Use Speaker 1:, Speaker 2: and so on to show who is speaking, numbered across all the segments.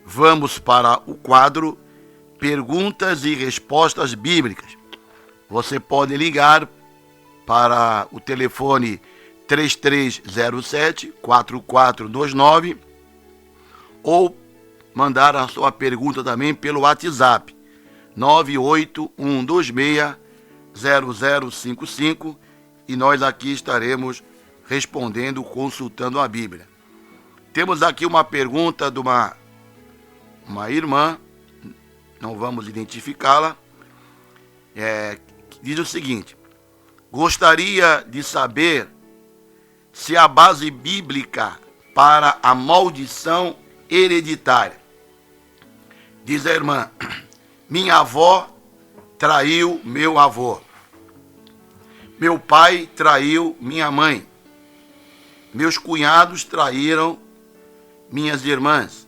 Speaker 1: vamos para o quadro Perguntas e Respostas Bíblicas. Você pode ligar para o telefone 3307-4429 ou mandar a sua pergunta também pelo WhatsApp 981260055 e nós aqui estaremos respondendo, consultando a Bíblia. Temos aqui uma pergunta de uma irmã, não vamos identificá-la, que diz o seguinte: gostaria de saber se a base bíblica para a maldição hereditária. Diz a irmã: minha avó traiu meu avô. Meu pai traiu minha mãe. Meus cunhados traíram minhas irmãs.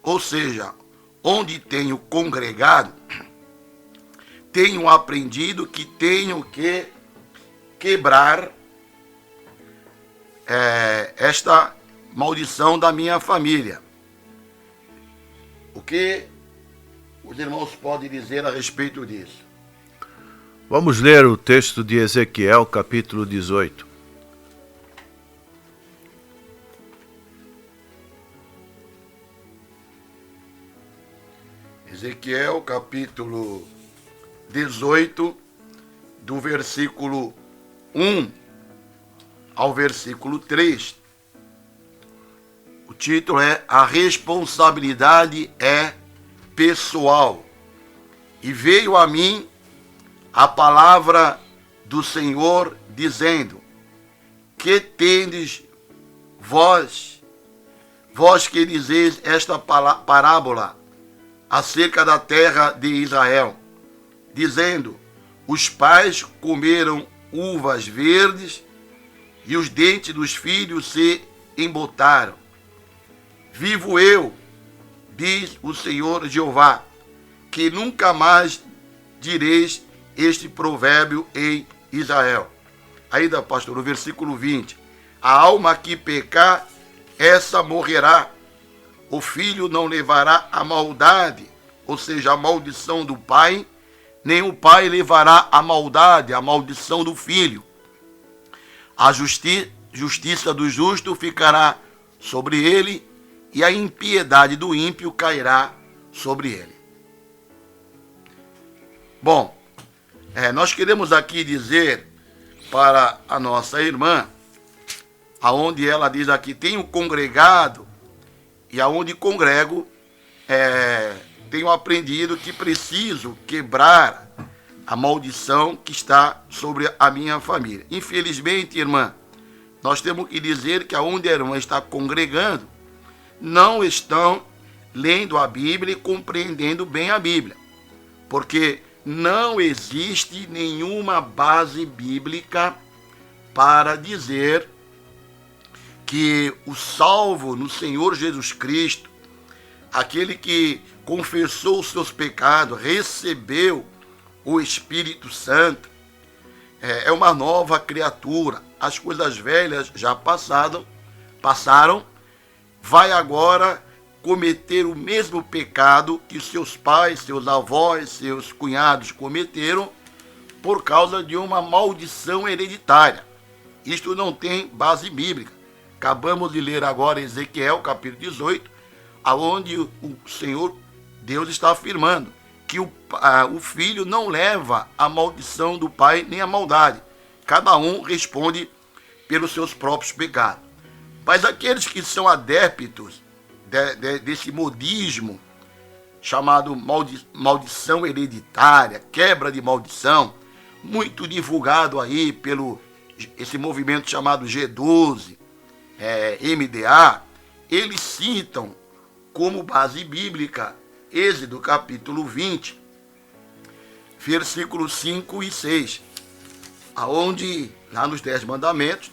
Speaker 1: Ou seja, onde tenho congregado, tenho aprendido que tenho que quebrar esta maldição da minha família. O que os irmãos podem dizer a respeito disso?
Speaker 2: Vamos ler o texto de Ezequiel, capítulo 18.
Speaker 1: Ezequiel, capítulo 18, do versículo 1 ao versículo 3. O título é A Responsabilidade é Pessoal. E veio a mim a palavra do Senhor, dizendo: que tendes vós que dizeis esta parábola acerca da terra de Israel, dizendo: os pais comeram uvas verdes e os dentes dos filhos se embotaram. Vivo eu, diz o Senhor Jeová, que nunca mais direis este provérbio em Israel. Ainda, pastor, o versículo 20. A alma que pecar, essa morrerá. O filho não levará a maldade, ou seja, a maldição do pai, nem o pai levará a maldade, a maldição do filho. A justiça do justo ficará sobre ele, e a impiedade do ímpio cairá sobre ele. Bom, nós queremos aqui dizer para a nossa irmã, aonde ela diz aqui: tenho congregado, e aonde congrego, tenho aprendido que preciso quebrar a maldição que está sobre a minha família. Infelizmente, irmã, nós temos que dizer que aonde a irmã está congregando, não estão lendo a Bíblia e compreendendo bem a Bíblia. Porque não existe nenhuma base bíblica para dizer que o salvo no Senhor Jesus Cristo, aquele que confessou os seus pecados, recebeu o Espírito Santo, é uma nova criatura. As coisas velhas já passaram, vai agora cometer o mesmo pecado que seus pais, seus avós, seus cunhados cometeram por causa de uma maldição hereditária. Isto não tem base bíblica. Acabamos de ler agora Ezequiel, capítulo 18, aonde o Senhor Deus está afirmando que o filho não leva a maldição do pai nem a maldade. Cada um responde pelos seus próprios pecados. Mas aqueles que são adeptos desse modismo chamado maldição hereditária, quebra de maldição, muito divulgado aí pelo esse movimento chamado G12, MDA, eles citam como base bíblica Êxodo capítulo 20, versículos 5 e 6, aonde, lá nos 10 mandamentos,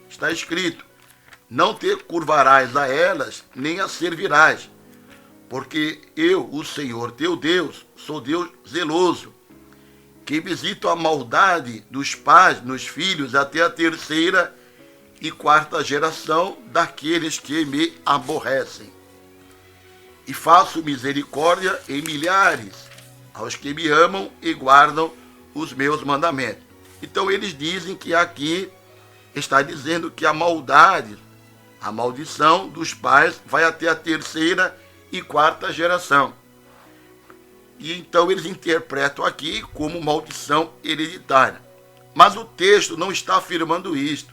Speaker 1: está escrito: não te curvarás a elas, nem as servirás, porque eu, o Senhor teu Deus, sou Deus zeloso, que visito a maldade dos pais nos filhos até a 3ª e 4ª geração daqueles que me aborrecem. e faço misericórdia em milhares aos que me amam e guardam os meus mandamentos. Então eles dizem que aqui está dizendo que a maldade, a maldição dos pais vai até a terceira e quarta geração. E então eles interpretam aqui como maldição hereditária. Mas o texto não está afirmando isto.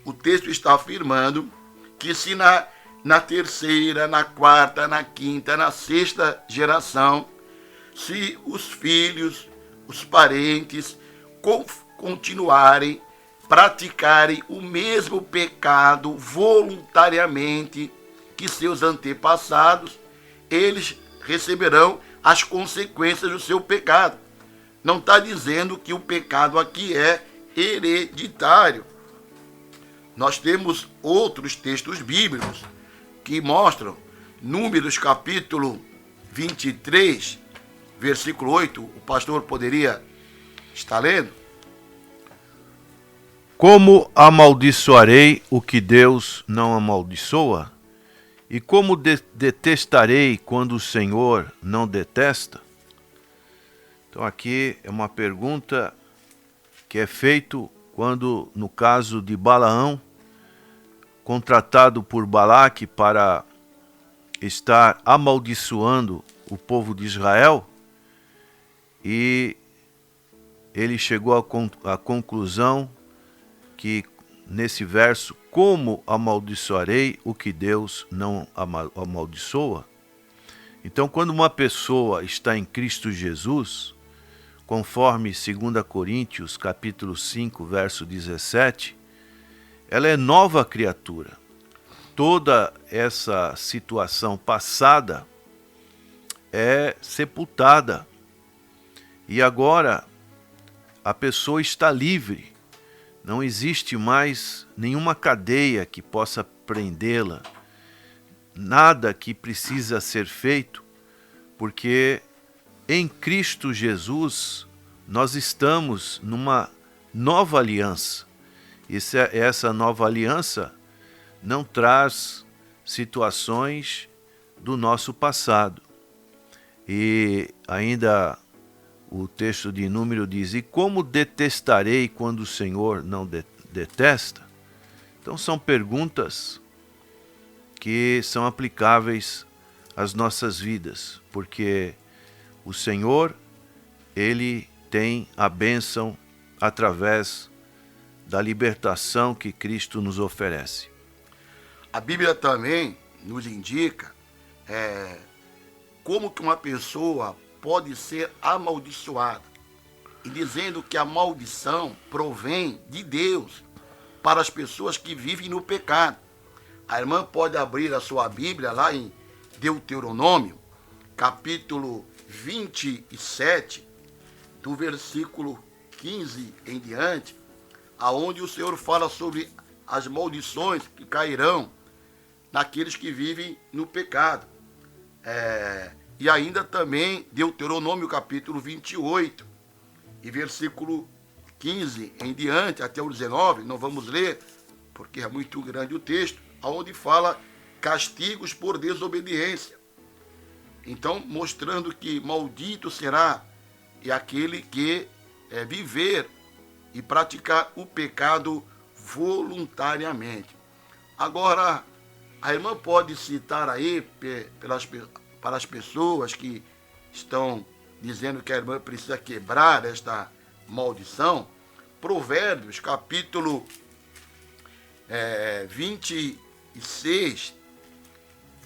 Speaker 1: O texto está afirmando que se na terceira, na quarta, na quinta, na sexta geração, se os filhos, os parentes, continuarem, praticarem o mesmo pecado voluntariamente que seus antepassados, eles receberão as consequências do seu pecado. Não está dizendo que o pecado aqui é hereditário. Nós temos outros textos bíblicos que mostram, Números capítulo 23, versículo 8, o pastor poderia estar lendo?
Speaker 2: Como amaldiçoarei o que Deus não amaldiçoa? E como detestarei quando o Senhor não detesta? Então aqui é uma pergunta que é feita quando, no caso de Balaão, contratado por Balaque para estar amaldiçoando o povo de Israel, e ele chegou à conclusão que, nesse verso, como amaldiçoarei o que Deus não amaldiçoa? Então, quando uma pessoa está em Cristo Jesus, conforme 2 Coríntios capítulo 5, verso 17, ela é nova criatura. Toda essa situação passada é sepultada. E agora a pessoa está livre. Não existe mais nenhuma cadeia que possa prendê-la. Nada que precisa ser feito, porque em Cristo Jesus nós estamos numa nova aliança. Essa nova aliança não traz situações do nosso passado. E ainda o texto de Número diz: e como detestarei quando o Senhor não detesta? Então são perguntas que são aplicáveis às nossas vidas, porque o Senhor, Ele tem a bênção através da libertação que Cristo nos oferece.
Speaker 1: A Bíblia também nos indica como que uma pessoa pode ser amaldiçoada, e dizendo que a maldição provém de Deus para as pessoas que vivem no pecado. A irmã pode abrir a sua Bíblia lá em Deuteronômio, capítulo 27, do versículo 15 em diante, aonde o Senhor fala sobre as maldições que cairão naqueles que vivem no pecado. E ainda também Deuteronômio capítulo 28, e versículo 15 em diante, até o 19, não vamos ler, porque é muito grande o texto, aonde fala castigos por desobediência. Então, mostrando que maldito será aquele que viver e praticar o pecado voluntariamente. Agora, a irmã pode citar aí, para as pessoas que estão dizendo que a irmã precisa quebrar esta maldição, Provérbios, capítulo 26,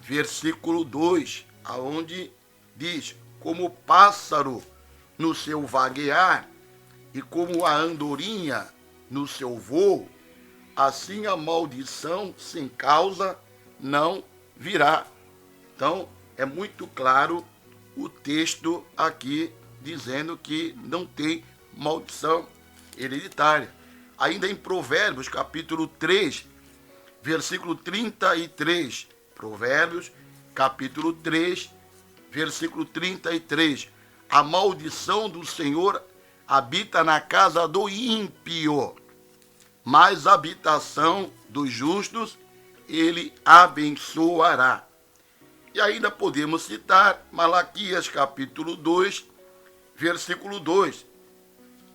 Speaker 1: versículo 2, aonde diz: como o pássaro no seu vaguear e como a andorinha no seu voo, assim a maldição sem causa não virá. Então, é muito claro o texto aqui dizendo que não tem maldição hereditária. Ainda em Provérbios, capítulo 3, versículo 33. Provérbios, capítulo 3, versículo 33. A maldição do Senhor habita na casa do ímpio, mas a habitação dos justos ele abençoará. E ainda podemos citar Malaquias capítulo 2, versículo 2.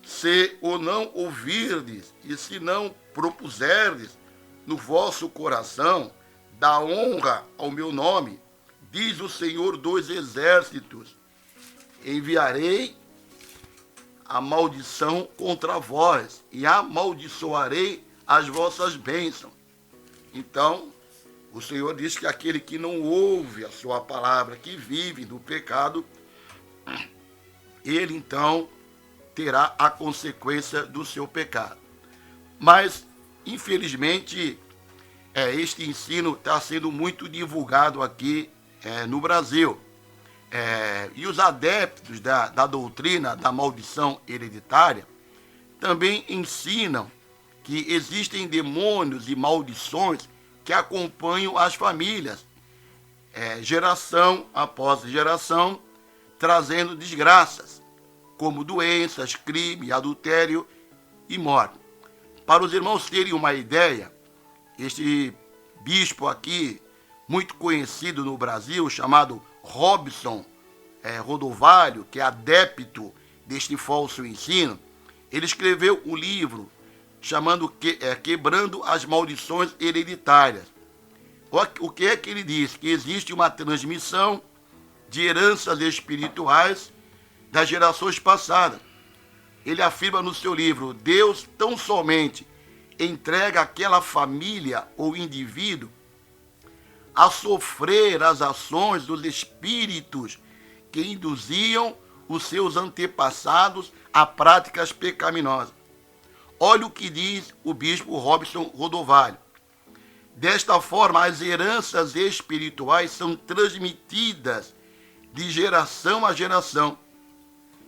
Speaker 1: Se o não ouvirdes e se não propuserdes no vosso coração, dá honra ao meu nome, diz o Senhor dos Exércitos, enviarei a maldição contra vós e amaldiçoarei as vossas bênçãos. Então, o Senhor diz que aquele que não ouve a sua palavra, que vive no pecado, ele então terá a consequência do seu pecado. Mas, infelizmente, este ensino está sendo muito divulgado aqui no Brasil. E os adeptos da doutrina da maldição hereditária também ensinam que existem demônios e maldições que acompanham as famílias, geração após geração, trazendo desgraças, como doenças, crime, adultério e morte. Para os irmãos terem uma ideia, este bispo aqui, muito conhecido no Brasil, chamado Robson Rodovalho, que é adepto deste falso ensino, ele escreveu um livro chamando Quebrando as Maldições Hereditárias. O que é que ele diz? Que existe uma transmissão de heranças espirituais das gerações passadas. Ele afirma no seu livro: Deus tão somente entrega aquela família ou indivíduo a sofrer as ações dos espíritos que induziam os seus antepassados a práticas pecaminosas. Olha o que diz o bispo Robson Rodovalho. Desta forma, as heranças espirituais são transmitidas de geração a geração.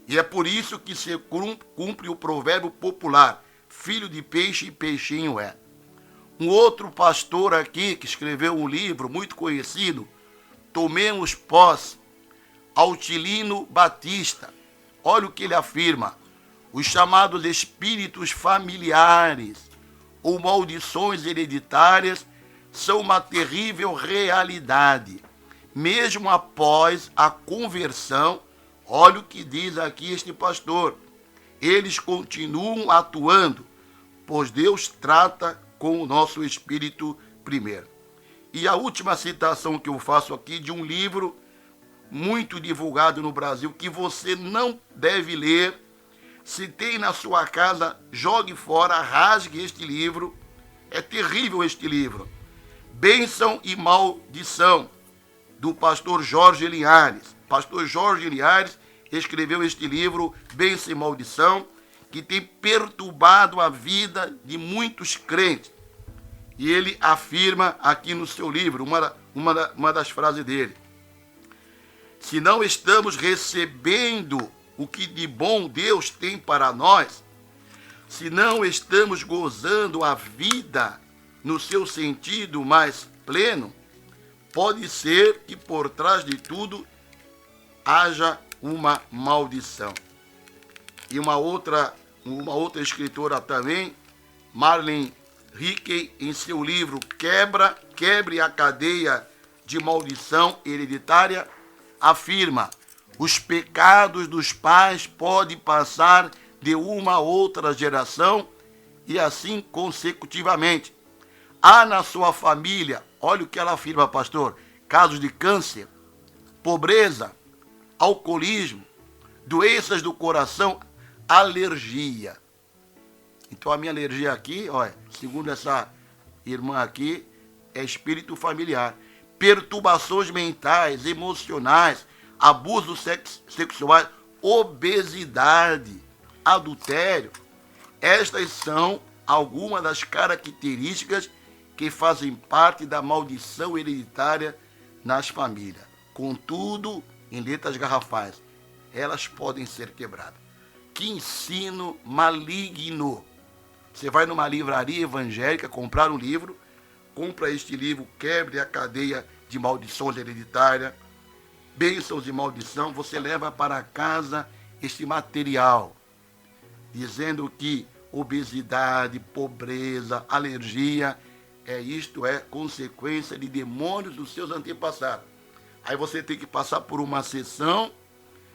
Speaker 1: E é por isso que se cumpre o provérbio popular: filho de peixe, peixinho é. Um outro pastor aqui, que escreveu um livro muito conhecido, Tomemos Posse, Altilino Batista. Olha o que ele afirma: os chamados espíritos familiares ou maldições hereditárias são uma terrível realidade. Mesmo após a conversão, olha o que diz aqui este pastor, eles continuam atuando, pois Deus trata com o nosso espírito primeiro. E a última citação que eu faço aqui de um livro muito divulgado no Brasil, que você não deve ler. Se tem na sua casa, jogue fora, rasgue este livro. É terrível este livro. Bênção e Maldição, do pastor Jorge Linhares. Pastor Jorge Linhares escreveu este livro, Bênção e Maldição, que tem perturbado a vida de muitos crentes. E ele afirma aqui no seu livro, uma das frases dele: se não estamos recebendo o que de bom Deus tem para nós, se não estamos gozando a vida no seu sentido mais pleno, pode ser que por trás de tudo haja uma maldição. E uma outra escritora também, Marlene Hickey, em seu livro Quebre a Cadeia de Maldição Hereditária, afirma: os pecados dos pais podem passar de uma a outra geração e assim consecutivamente. Há na sua família, olha o que ela afirma, pastor, casos de câncer, pobreza, alcoolismo, doenças do coração, alergia. Então a minha alergia aqui, olha, segundo essa irmã aqui, é espírito familiar. Perturbações mentais, emocionais, abuso sexual, obesidade, adultério. Estas são algumas das características que fazem parte da maldição hereditária nas famílias. Contudo, em letras garrafais, elas podem ser quebradas. Que ensino maligno! Você vai numa livraria evangélica comprar um livro, compra este livro, Quebre a Cadeia de Maldições Hereditárias, Bênçãos e Maldição, você leva para casa este material, dizendo que obesidade, pobreza, alergia, isto é consequência de demônios dos seus antepassados. Aí você tem que passar por uma sessão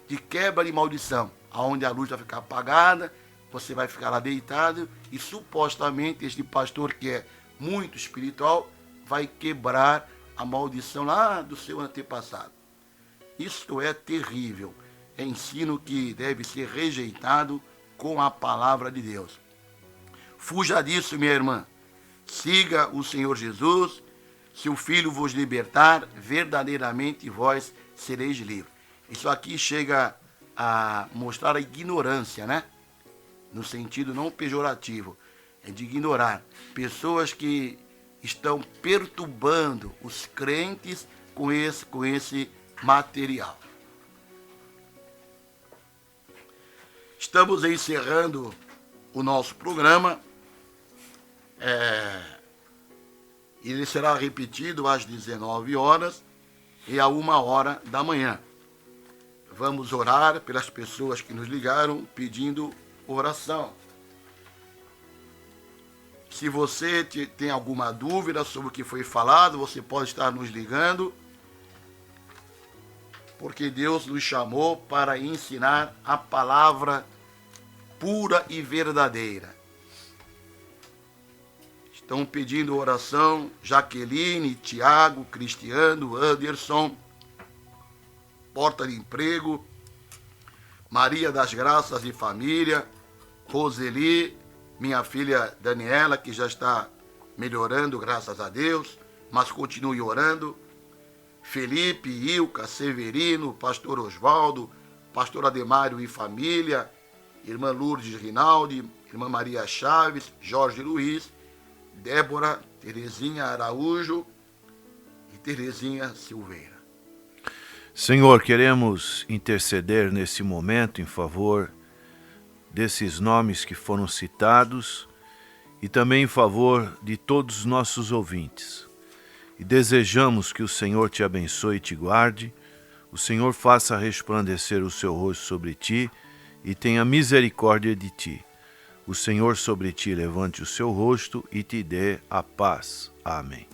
Speaker 1: de quebra de maldição, onde a luz vai ficar apagada, você vai ficar lá deitado e supostamente este pastor, que é muito espiritual, vai quebrar a maldição lá do seu antepassado. Isto é terrível. É ensino que deve ser rejeitado com a palavra de Deus. Fuja disso, minha irmã. Siga o Senhor Jesus. Se o Filho vos libertar, verdadeiramente vós sereis livres. Isso aqui chega a mostrar a ignorância, né? No sentido não pejorativo, é de ignorar. Pessoas que estão perturbando os crentes com esse material. Estamos encerrando o nosso programa. Ele será repetido às 19 horas e a 1h da manhã. Vamos orar pelas pessoas que nos ligaram pedindo oração. Se você tem alguma dúvida sobre o que foi falado, você pode estar nos ligando, porque Deus nos chamou para ensinar a palavra pura e verdadeira. Estão pedindo oração Jaqueline, Tiago, Cristiano, Anderson, Porta de Emprego, Maria das Graças e Família, Roseli, minha filha Daniela, que já está melhorando, graças a Deus, mas continue orando. Felipe, Ilka, Severino, pastor Osvaldo, pastor Ademário e família, irmã Lourdes Rinaldi, irmã Maria Chaves, Jorge Luiz, Débora, Terezinha Araújo e Terezinha Silveira.
Speaker 2: Senhor, queremos interceder nesse momento em favor desses nomes que foram citados e também em favor de todos os nossos ouvintes. E desejamos que o Senhor te abençoe e te guarde, o Senhor faça resplandecer o seu rosto sobre ti e tenha misericórdia de ti. O Senhor sobre ti levante o seu rosto e te dê a paz. Amém.